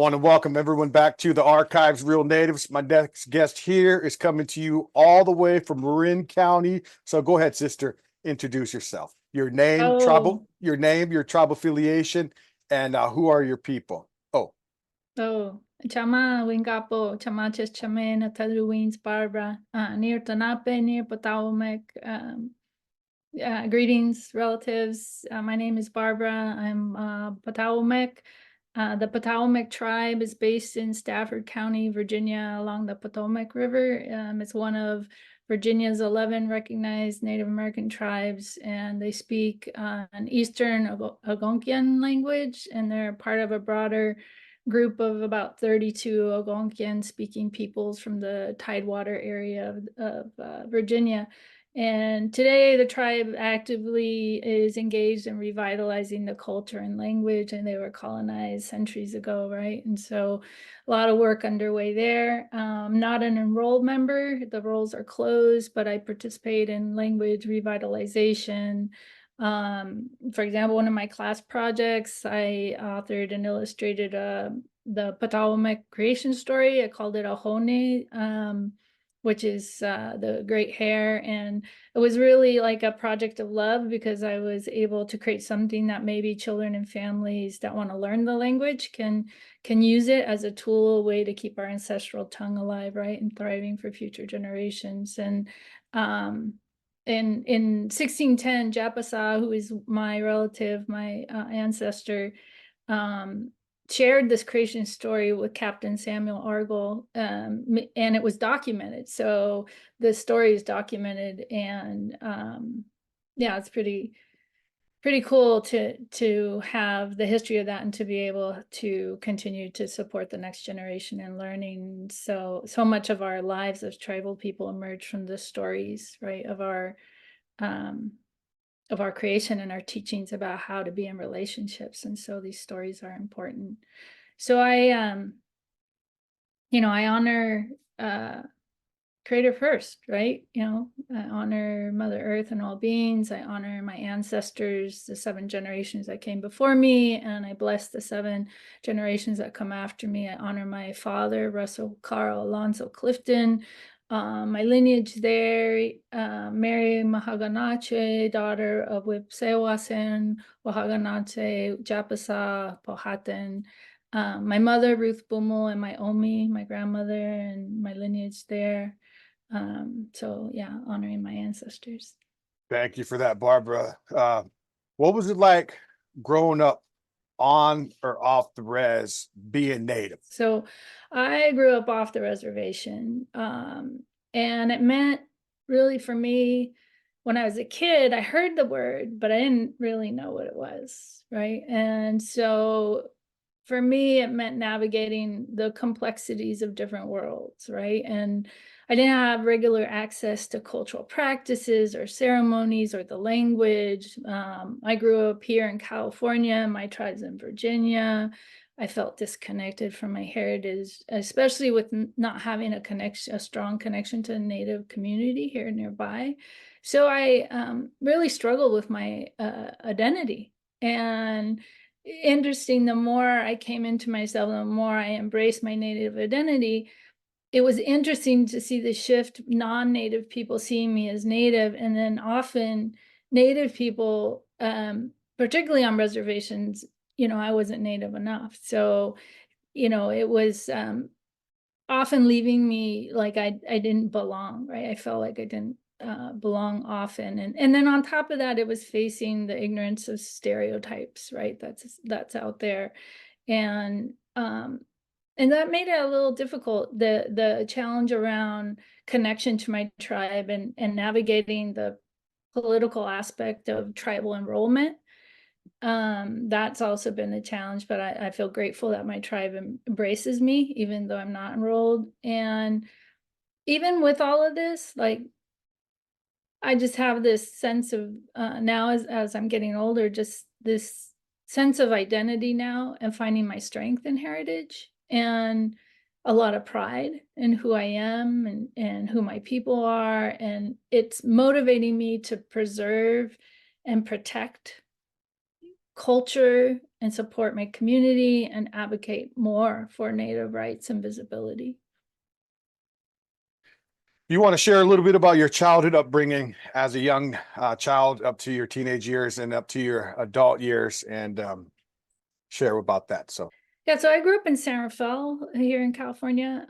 want to welcome everyone back to the Archives Real Natives. My next guest here is coming to you all the way from Marin County. So go ahead, sister, introduce yourself. Your name, your tribal affiliation, and who are your people? Chama Wingapo, Chamaches Chame, Natadru Wins, Barbara, near Tanape, near Patawomeck. Greetings, relatives. My name is Barbara. I'm Patawomeck. The Patawomeck Tribe is based in Stafford County, Virginia, along the Potomac River. It's one of Virginia's 11 recognized Native American tribes, and they speak an Eastern Algonquian language, and they're part of a broader group of about 32 Algonquian-speaking peoples from the Tidewater area of Virginia. And today the tribe actively is engaged in revitalizing the culture and language, and they were colonized centuries ago, right? And so a lot of work underway there. Not an enrolled member, the roles are closed, but I participate in language revitalization. For example, one of my class projects, I authored and illustrated the Patawomeck creation story. I called it Ahone, which is the great hair. And it was really like a project of love because I was able to create something that maybe children and families that want to learn the language can use it as a tool, a way to keep our ancestral tongue alive, right, and thriving for future generations. And in 1610, Japasa, who is my relative, my ancestor, shared this creation story with Captain Samuel Argall, and it was documented. So the story is documented, and yeah, it's pretty cool to have the history of that and to be able to continue to support the next generation in learning. So much of our lives as tribal people emerge from the stories, right, of our creation and our teachings about how to be in relationships. And so these stories are important. So I honor Creator first, right? I honor Mother Earth and all beings. I honor my ancestors, the 7 generations that came before me, and I bless the 7 generations that come after me. I honor my father, Russell Carl Alonso Clifton, my lineage there, Mary Mahaganache, daughter of Wipsewasen, Wahaganache, Japasa, Powhatan. My mother, Ruth Bummel, and my Omi, my grandmother, and my lineage there. So yeah, honoring my ancestors. Thank you for that, Barbara. What was it like growing up on or off the res being Native? So I grew up off the reservation, and it meant really for me, when I was a kid, I heard the word, but I didn't really know what it was, right? And so for me, it meant navigating the complexities of different worlds, right? And I didn't have regular access to cultural practices or ceremonies or the language. I grew up here in California, my tribe's in Virginia. I felt disconnected from my heritage, especially with not having a strong connection to the Native community here nearby. So I really struggled with my identity. And interesting, the more I came into myself, the more I embraced my Native identity, it was interesting to see the shift, non-Native people seeing me as Native, and then often Native people, particularly on reservations, I wasn't Native enough. So, it was often leaving me like I didn't belong, right? I felt like I didn't belong often. And then on top of that, it was facing the ignorance of stereotypes, right? That's out there. And that made it a little difficult, the challenge around connection to my tribe and navigating the political aspect of tribal enrollment. That's also been a challenge, but I feel grateful that my tribe embraces me, even though I'm not enrolled. And even with all of this, like, I just have this sense of now as I'm getting older, just this sense of identity now and finding my strength and heritage, and a lot of pride in who I am and who my people are. And it's motivating me to preserve and protect culture and support my community and advocate more for Native rights and visibility. You want to share a little bit about your childhood upbringing as a young child up to your teenage years and up to your adult years, and share about that. So yeah, so I grew up in San Rafael here in California.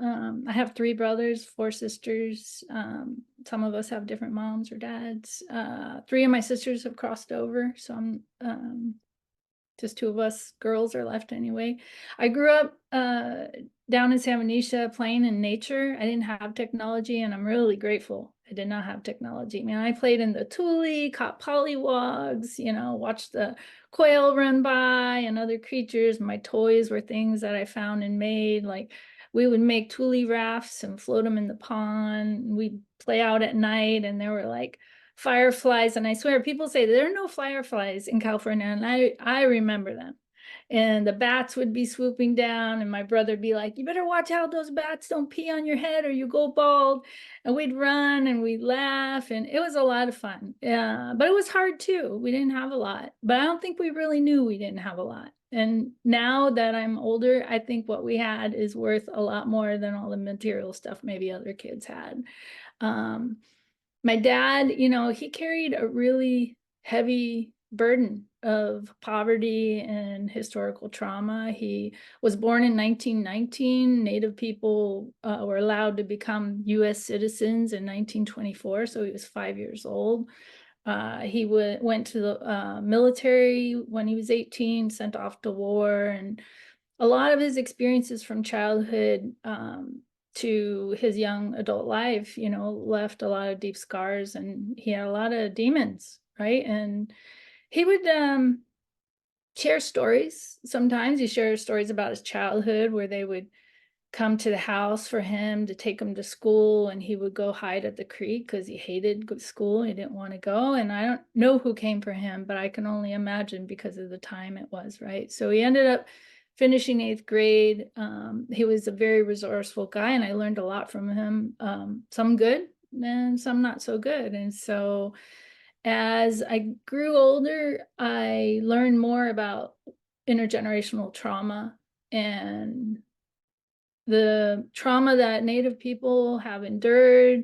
I have 3 brothers, 4 sisters. Some of us have different moms or dads. 3 of my sisters have crossed over, so I'm just 2 of us girls are left anyway. I grew up down in San Benicia playing in nature. I didn't have technology, and I'm really grateful I did not have technology. I mean, I played in the tule, caught pollywogs, you know, watched the quail run by and other creatures. My toys were things that I found and made. Like, we would make tule rafts and float them in the pond. We'd play out at night, and there were like fireflies, and I swear people say there are no fireflies in California, and I remember them. And the bats would be swooping down, and my brother'd be like, you better watch out, those bats don't pee on your head or you go bald. And we'd run and we'd laugh, and it was a lot of fun. But it was hard too. We didn't have a lot, but I don't think we really knew we didn't have a lot. And now that I'm older, I think what we had is worth a lot more than all the material stuff maybe other kids had. My dad, you know, he carried a really heavy burden of poverty and historical trauma. He was born in 1919. Native people were allowed to become US citizens in 1924, so he was 5 years old. He went to the military when he was 18, sent off to war, and a lot of his experiences from childhood to his young adult life, you know, left a lot of deep scars, and he had a lot of demons, right? And he would share stories. Sometimes he shared stories about his childhood where they would come to the house for him to take him to school, and he would go hide at the creek because he hated school. He didn't want to go. And I don't know who came for him, but I can only imagine because of the time it was, right? So he ended up finishing 8th grade. He was a very resourceful guy, and I learned a lot from him, some good and some not so good. And so as I grew older, I learned more about intergenerational trauma and the trauma that Native people have endured.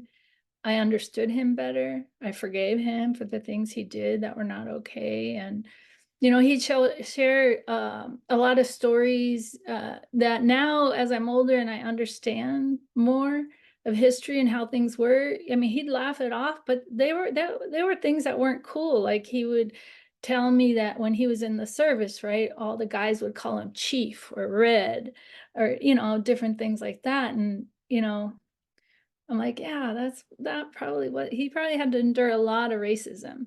I understood him better. I forgave him for the things he did that were not okay. And, you know, he shared a lot of stories that now, as I'm older and I understand more of history and how things were, I mean, he'd laugh it off, but they were things that weren't cool. Like, he would tell me that when he was in the service, right, all the guys would call him chief or red or, you know, different things like that. And, you know, I'm like, yeah, that probably what he probably had to endure a lot of racism.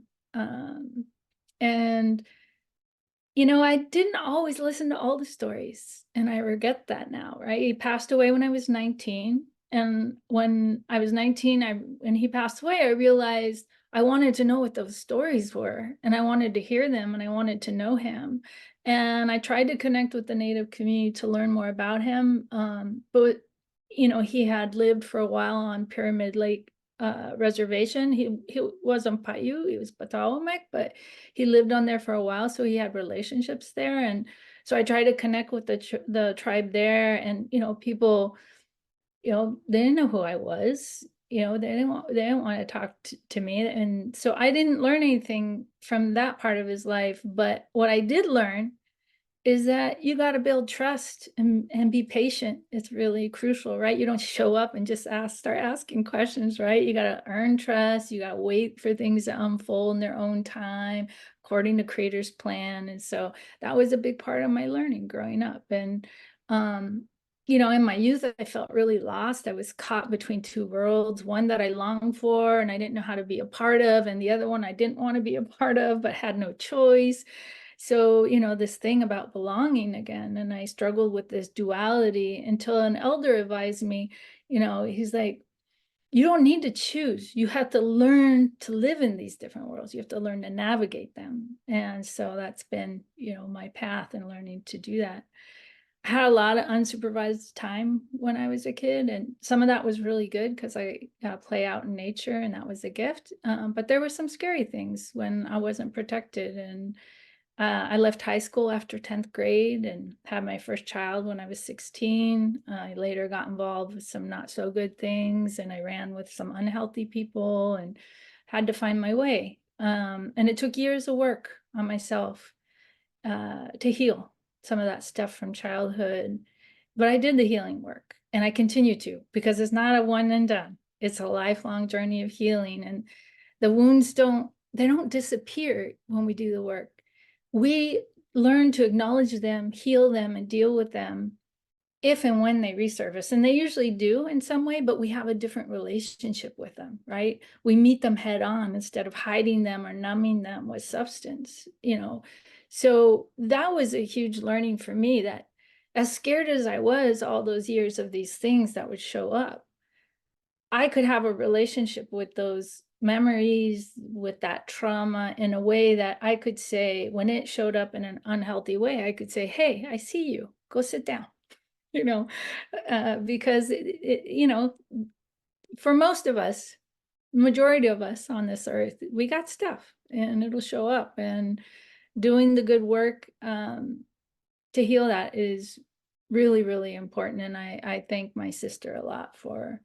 And, you know, I didn't always listen to all the stories, and I regret that now, right? He passed away when I was 19. And when I was 19, when he passed away, I realized I wanted to know what those stories were, and I wanted to hear them, and I wanted to know him. And I tried to connect with the Native community to learn more about him. But, you know, he had lived for a while on Pyramid Lake reservation. He wasn't Paiute, he was Patawomeck, but he lived on there for a while, so he had relationships there. And so I tried to connect with the tribe there, and, you know, people, you know, they didn't know who I was. You know, they didn't want to talk to me. And so I didn't learn anything from that part of his life. But what I did learn is that you got to build trust and be patient. It's really crucial, right? You don't show up and just start asking questions, right? You got to earn trust. You got to wait for things to unfold in their own time, according to Creator's plan. And so that was a big part of my learning growing up. And, you know, in my youth, I felt really lost. I was caught between 2 worlds, one that I longed for and I didn't know how to be a part of, and the other one I didn't want to be a part of, but had no choice. So, you know, this thing about belonging again, and I struggled with this duality until an elder advised me, you know, he's like, you don't need to choose. You have to learn to live in these different worlds. You have to learn to navigate them. And so that's been, you know, my path in learning to do that. I had a lot of unsupervised time when I was a kid, and some of that was really good because I play out in nature, and that was a gift. But there were some scary things when I wasn't protected, and I left high school after 10th grade and had my first child when I was 16. I later got involved with some not so good things, and I ran with some unhealthy people and had to find my way. And it took years of work on myself to heal some of that stuff from childhood. But I did the healing work, and I continue to, because it's not a one and done. It's a lifelong journey of healing, and the wounds they don't disappear when we do the work. We learn to acknowledge them, heal them, and deal with them if and when they resurface. And they usually do in some way, but we have a different relationship with them, right? We meet them head on instead of hiding them or numbing them with substance, you know. So that was a huge learning for me, that as scared as I was all those years of these things that would show up, I could have a relationship with those memories, with that trauma, in a way that I could say, when it showed up in an unhealthy way, I could say, hey, I see you, go sit down, you know, because you know, for most of us, majority of us on this earth, we got stuff and it'll show up, and doing the good work to heal that is really, really important. And I thank my sister a lot for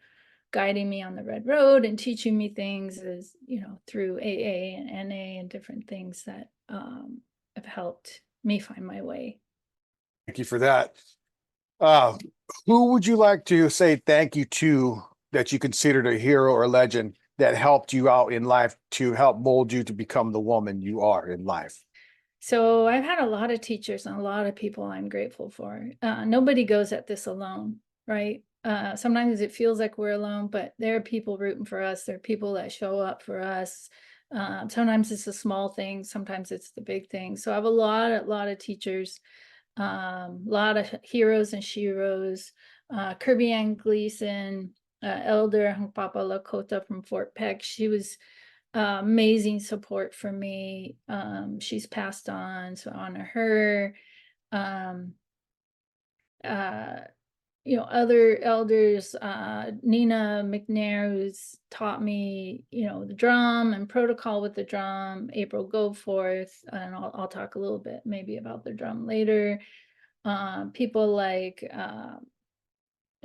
guiding me on the red road and teaching me things, as you know, through AA and NA and different things that have helped me find my way. Thank you for that. Uh, who would you like to say thank you to that you considered a hero or legend that helped you out in life to help mold you to become the woman you are in life? So I've had a lot of teachers and a lot of people I'm grateful for. Nobody goes at this alone, right? Sometimes it feels like we're alone, but there are people rooting for us. There are people that show up for us. Sometimes it's the small things, sometimes it's the big things. So I have a lot of teachers, a lot of heroes and sheroes. Kirby Ann Gleason, Elder Papa Lakota from Fort Peck. She was amazing support for me. She's passed on, so honor her. Um, uh, you know, other elders, Nina McNair, who's taught me, you know, the drum and protocol with the drum, April Goforth, and I'll talk a little bit maybe about the drum later. People like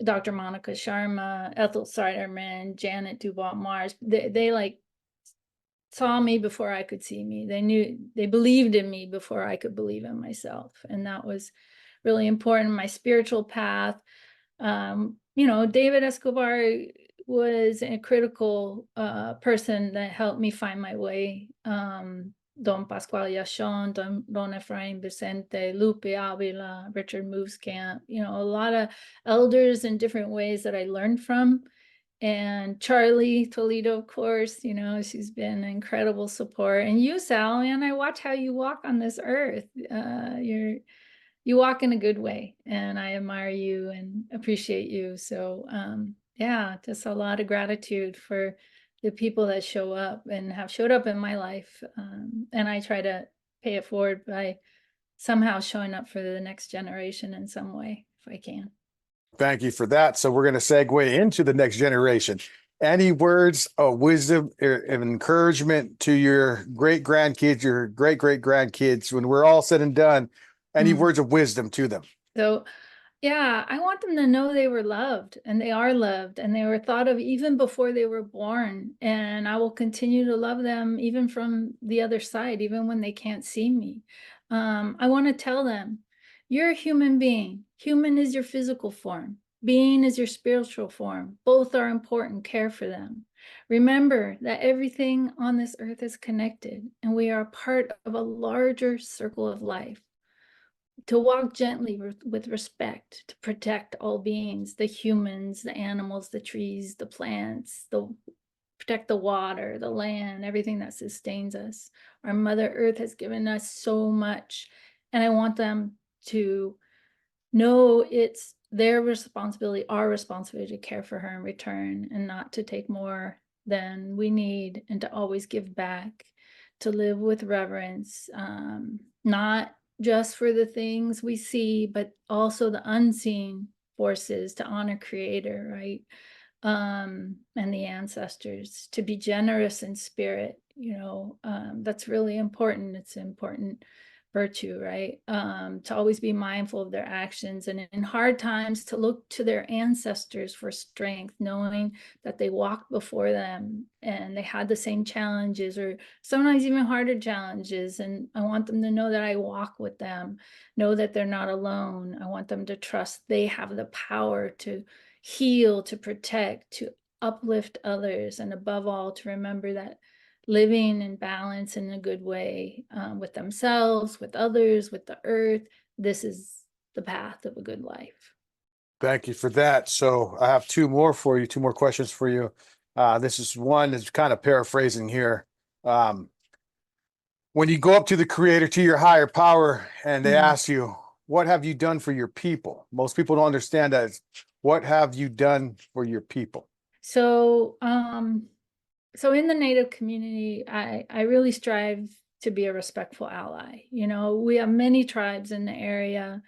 Dr. Monica Sharma, Ethel Siderman, Janet Dubois Mars, they like saw me before I could see me. They believed in me before I could believe in myself. And that was really important. My spiritual path. You know, David Escobar was a critical person that helped me find my way. Don Pascual Yachon, Don Efrain Vicente, Lupe Avila, Richard Movescamp, you know, a lot of elders in different ways that I learned from. And Charlie Toledo, of course, you know, she's been incredible support. And you, Sal, man, I watch how you walk on this earth. You walk in a good way, and I admire you and appreciate you. So yeah, just a lot of gratitude for the people that show up and have showed up in my life. And I try to pay it forward by somehow showing up for the next generation in some way, if I can. Thank you for that. So we're going to segue into the next generation. Any words of wisdom and encouragement to your great grandkids, your great great grandkids, when we're all said and done? Any words of wisdom to them? So yeah, I want them to know they were loved, and they are loved, and they were thought of even before they were born. And I will continue to love them even from the other side, even when they can't see me. I want to tell them, you're a human being. Human is your physical form. Being is your spiritual form. Both are important. Care for them. Remember that everything on this earth is connected, and we are part of a larger circle of life. To walk gently with respect, to protect all beings, the humans, the animals, the trees, the plants, protect the water, the land, everything that sustains us. Our Mother Earth has given us so much, and I want them to know it's their responsibility, our responsibility, to care for her in return, and not to take more than we need, and to always give back, to live with reverence, not just for the things we see, but also the unseen forces, to honor Creator, right? And the ancestors, to be generous in spirit, you know, that's really important. It's important virtue, right? To always be mindful of their actions, and in hard times to look to their ancestors for strength, knowing that they walked before them and they had the same challenges or sometimes even harder challenges. And I want them to know that I walk with them, know that they're not alone. I want them to trust they have the power to heal, to protect, to uplift others, and above all, to remember that living in balance in a good way, with themselves, with others, with the earth. This is the path of a good life. Thank you for that. So I have two more for you, two more questions for you. This is one that's kind of paraphrasing here. When you go up to the creator, to your higher power, and they ask you, what have you done for your people? Most people don't understand that. What have you done for your people? So, so in the Native community, I really strive to be a respectful ally. You know, we have many tribes in the area,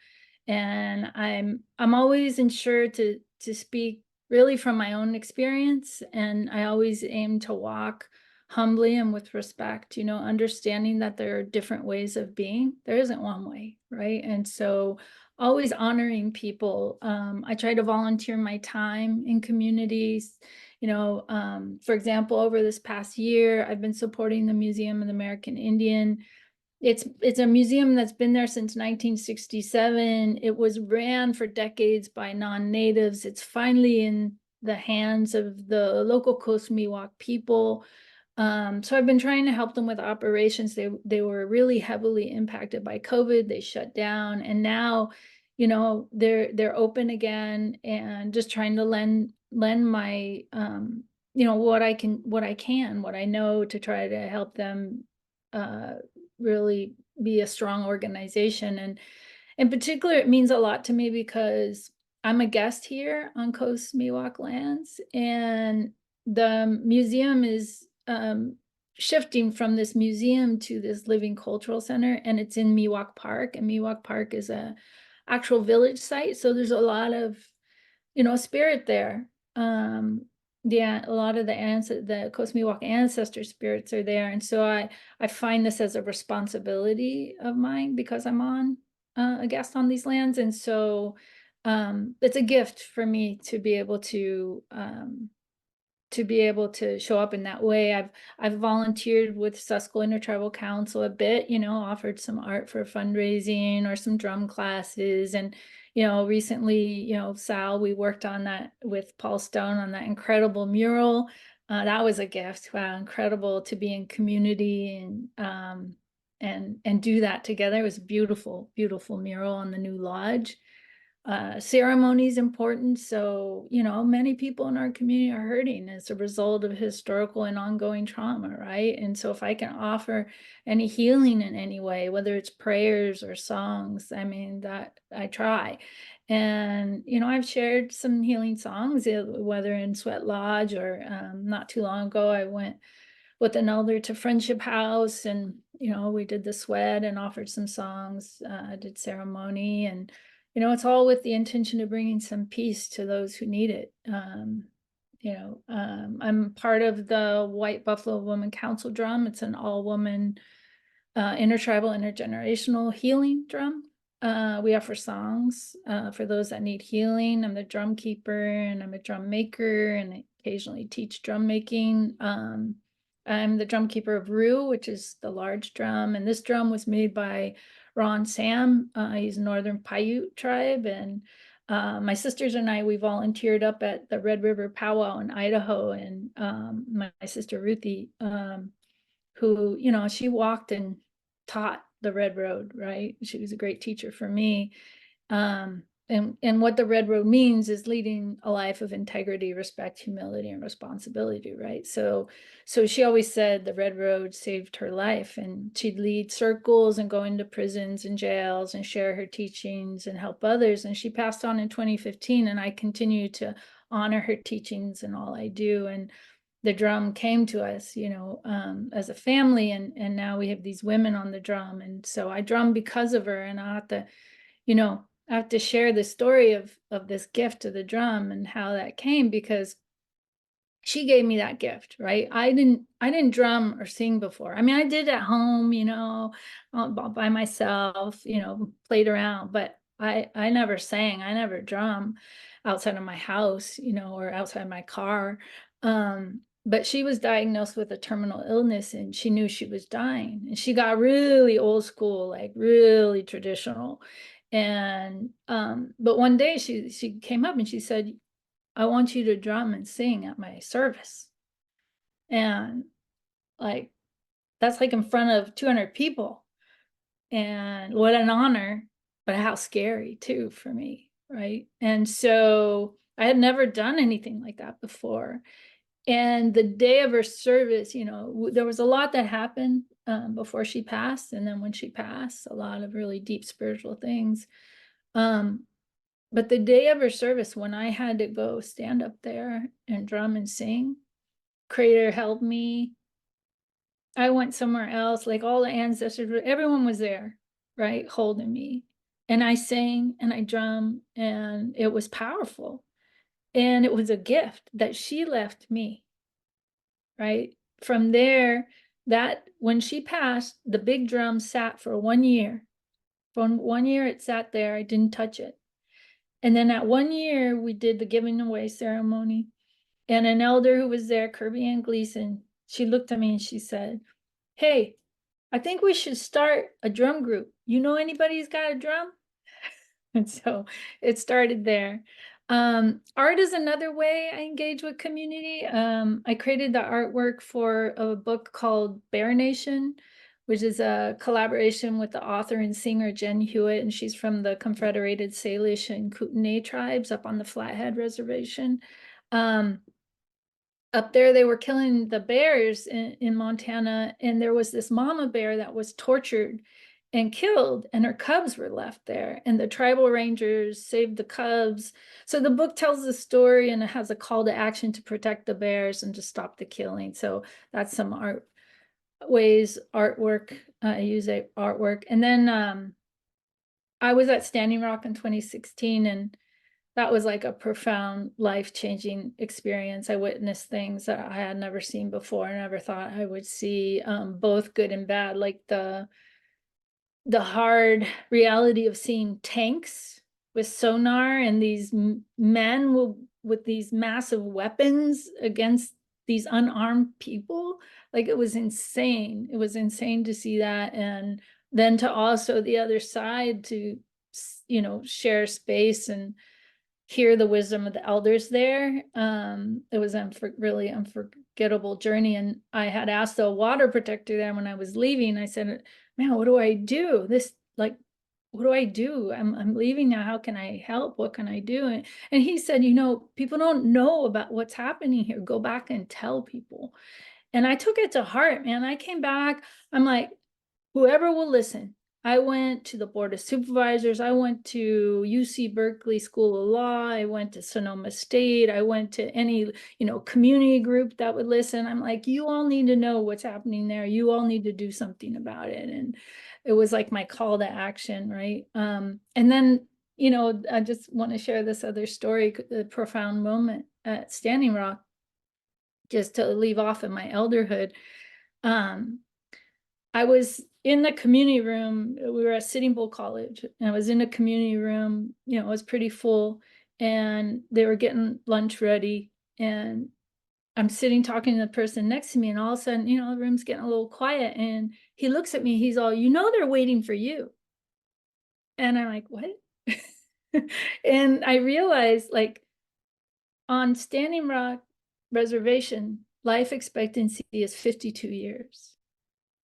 and I'm always ensured to speak really from my own experience, and I always aim to walk humbly and with respect, you know, understanding that there are different ways of being. There isn't one way, right? And so always honoring people. I try to volunteer my time in communities. You know, for example, over this past year, I've been supporting the Museum of the American Indian. It's a museum that's been there since 1967. It was ran for decades by non-natives. It's finally in the hands of the local Coast Miwok people. So I've been trying to help them with operations. They were really heavily impacted by COVID. They shut down, and now, you know, they're open again, and just trying to lend my you know, what I know to try to help them really be a strong organization. And in particular, it means a lot to me because I'm a guest here on Coast Miwok lands, and the museum is shifting from this museum to this living cultural center, and it's in Miwok Park, and Miwok Park is a actual village site. So there's a lot of, you know, spirit there. Yeah, a lot of the Coast Miwok ancestor spirits are there. And so I find this as a responsibility of mine because I'm on a guest on these lands. And so it's a gift for me to be able to show up in that way. I've volunteered with Suscol Inter-tribal Council a bit, you know, offered some art for fundraising or some drum classes. And, you know, recently, you know, Sal, we worked on that with Paul Stone on that incredible mural. That was a gift. Wow, incredible to be in community and do that together. It was a beautiful, beautiful mural on the new lodge. Ceremony is important. So, you know, many people in our community are hurting as a result of historical and ongoing trauma, right? And so if I can offer any healing in any way, whether it's prayers or songs, I mean, that I try. And, you know, I've shared some healing songs, whether in Sweat Lodge or not too long ago, I went with an elder to Friendship House, and, you know, we did the sweat and offered some songs, did ceremony, and, you know, it's all with the intention of bringing some peace to those who need it. You know, I'm part of the White Buffalo Woman Council drum. It's an all-woman intertribal, intergenerational healing drum. We offer songs for those that need healing. I'm the drum keeper, and I'm a drum maker, and I occasionally teach drum making. I'm the drum keeper of Rue, which is the large drum, and this drum was made by Ron Sam. He's Northern Paiute tribe, and my sisters and I, we volunteered up at the Red River Powwow in Idaho, and my sister Ruthie, who, you know, she walked and taught the Red Road, right? She was a great teacher for me. And what the Red Road means is leading a life of integrity, respect, humility, and responsibility, right? So she always said the Red Road saved her life, and she'd lead circles and go into prisons and jails and share her teachings and help others. And she passed on in 2015, and I continue to honor her teachings in all I do. And the drum came to us, you know, as a family, and now we have these women on the drum. And so I drum because of her, and I have to, you know, I have to share the story of this gift to the drum and how that came, because she gave me that gift, right? I didn't drum or sing before. I mean, I did at home, you know, by myself, you know, played around, but I never sang. I never drum outside of my house, you know, or outside my car. But she was diagnosed with a terminal illness and she knew she was dying. And she got really old school, like really traditional. And but one day she came up and she said, I want you to drum and sing at my service. And like, that's like in front of 200 people. And what an honor, but how scary too for me, right? And so I had never done anything like that before. And the day of her service, you know, there was a lot that happened before she passed. And then when she passed, a lot of really deep spiritual things. But the day of her service, when I had to go stand up there and drum and sing, Creator help me. I went somewhere else, like all the ancestors, everyone was there, right, holding me. And I sang and I drummed, and it was powerful. And it was a gift that she left me, right? From there, that when she passed, the big drum sat for 1 year. For 1 year, it sat there. I didn't touch it. And then at 1 year, we did the giving away ceremony. And an elder who was there, Kirby Ann Gleason, she looked at me and she said, hey, I think we should start a drum group. You know anybody who's got a drum? And so it started there. Art is another way I engage with community. I created the artwork for a book called Bear Nation, which is a collaboration with the author and singer Jen Hewitt, and she's from the Confederated Salish and Kootenai tribes up on the Flathead Reservation. Up there, they were killing the bears in Montana, and there was this mama bear that was tortured and killed, and her cubs were left there, and the tribal rangers saved the cubs. So the book tells the story, and it has a call to action to protect the bears and to stop the killing. So that's some artwork. I use artwork. And then I was at Standing Rock in 2016, and that was like a profound, life-changing experience. I witnessed things that I had never seen before. I never thought I would see, both good and bad, like the hard reality of seeing tanks with sonar and these men with these massive weapons against these unarmed people. Like, it was insane. It was insane to see that. And then to also the other side to, you know, share space and hear the wisdom of the elders there. It was really unforgettable journey. And I had asked the water protector there when I was leaving. I said, man, what do I do? What do I do? I'm leaving now. How can I help? What can I do? And he said, you know, people don't know about what's happening here. Go back and tell people. And I took it to heart, man. I came back. I'm like, whoever will listen. I went to the Board of Supervisors. I went to UC Berkeley School of Law. I went to Sonoma State. I went to any, you know, community group that would listen. I'm like, you all need to know what's happening there. You all need to do something about it. And it was like my call to action, right? And then, you know, I just want to share this other story, a profound moment at Standing Rock, just to leave off in my elderhood. I was in the community room. We were at Sitting Bull College, and I was in a community room. You know, it was pretty full, and they were getting lunch ready. And I'm sitting talking to the person next to me, and all of a sudden, you know, the room's getting a little quiet. And he looks at me. He's all, you know, they're waiting for you. And I'm like, what? And I realized, like, on Standing Rock Reservation, life expectancy is 52 years.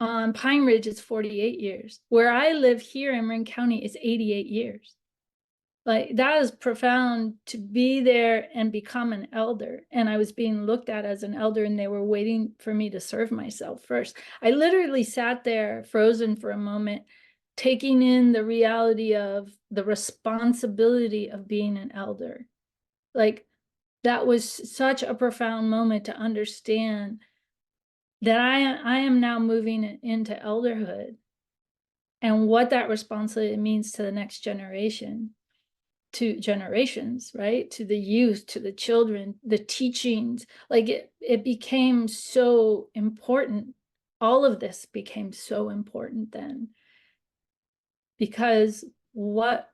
On Pine Ridge, it's 48 years. Where I live here in Marin County, it's 88 years. Like, that is profound, to be there and become an elder. And I was being looked at as an elder, and they were waiting for me to serve myself first. I literally sat there frozen for a moment, taking in the reality of the responsibility of being an elder. Like, that was such a profound moment to understand that I am now moving into elderhood, and what that responsibility means to the next generation. to generations, right? To the youth, to the children, the teachings. Like it became so important. All of this became so important then, because what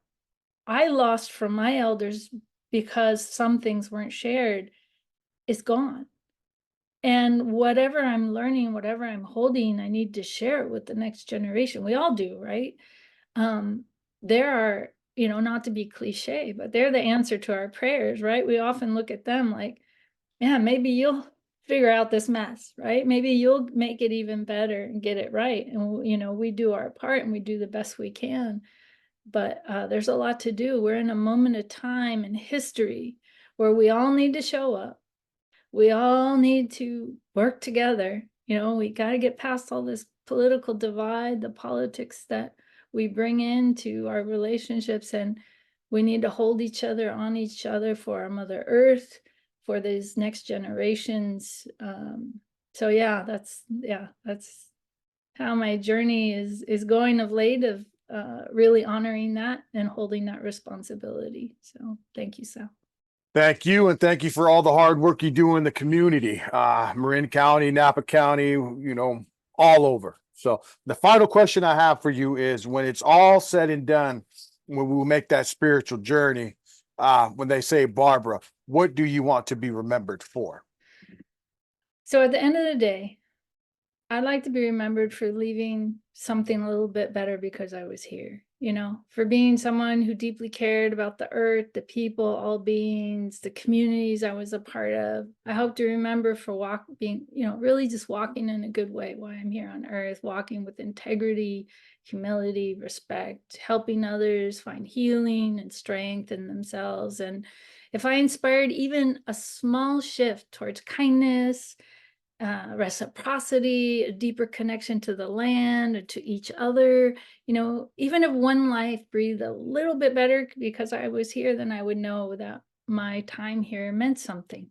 I lost from my elders because some things weren't shared is gone. And whatever I'm learning, whatever I'm holding, I need to share it with the next generation. We all do, right? There are, not to be cliche, but they're the answer to our prayers, right? We often look at them like, yeah, maybe you'll figure out this mess, right? Maybe you'll make it even better and get it right. And, we do our part and we do the best we can. But there's a lot to do. We're in a moment of time in history where we all need to show up. We all need to work together. We got to get past all this political divide, the politics that we bring into our relationships, and we need to hold each other on each other for our Mother Earth, for these next generations. So yeah, that's how my journey is going of late, of really honoring that and holding that responsibility. So thank you, Sal. Thank you, and thank you for all the hard work you do in the community, Marin County, Napa County, all over. So the final question I have for you is, when it's all said and done, when we will make that spiritual journey, when they say, Barbara, what do you want to be remembered for? So at the end of the day, I'd like to be remembered for leaving something a little bit better because I was here, for being someone who deeply cared about the earth, the people, all beings, the communities I was a part of. I hope to remember for being, really just walking in a good way while I'm here on earth, walking with integrity, humility, respect, helping others find healing and strength in themselves. And if I inspired even a small shift towards kindness, reciprocity, a deeper connection to the land, or to each other, even if one life breathed a little bit better because I was here, then I would know that my time here meant something.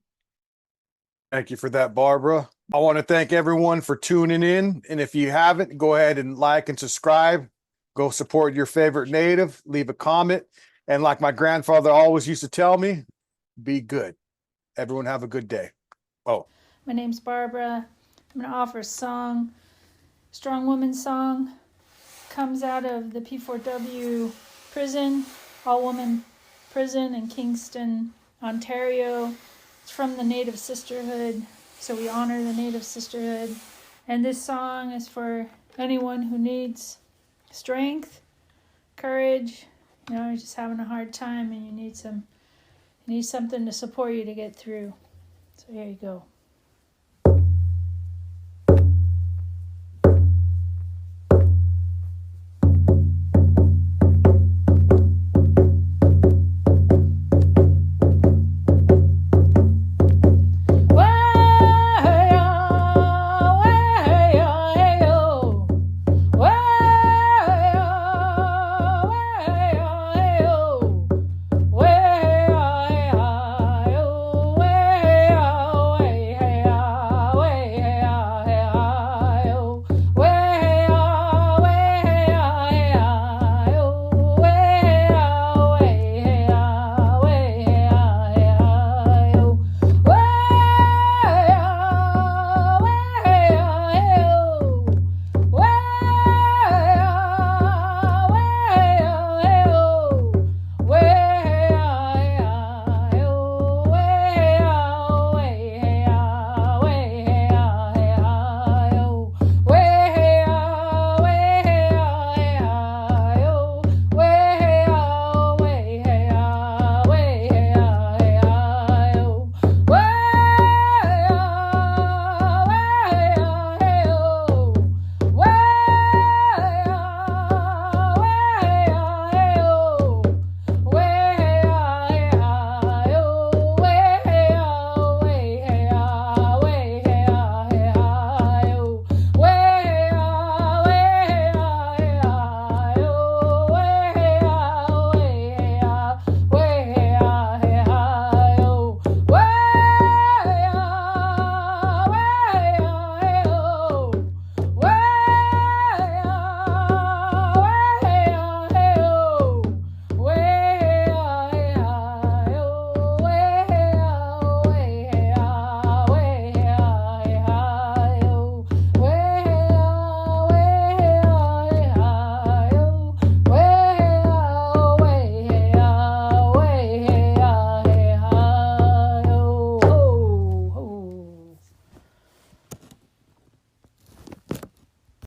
Thank you for that, Barbara. I want to thank everyone for tuning in. And if you haven't, go ahead and like and subscribe. Go support your favorite native, leave a comment. And like my grandfather always used to tell me, be good. Everyone have a good day. Oh. My name's Barbara. I'm going to offer a song, Strong Woman Song. Comes out of the P4W prison, all-woman prison in Kingston, Ontario. It's from the Native Sisterhood, so we honor the Native Sisterhood. And this song is for anyone who needs strength, courage. You're just having a hard time and you need something to support you to get through. So here you go.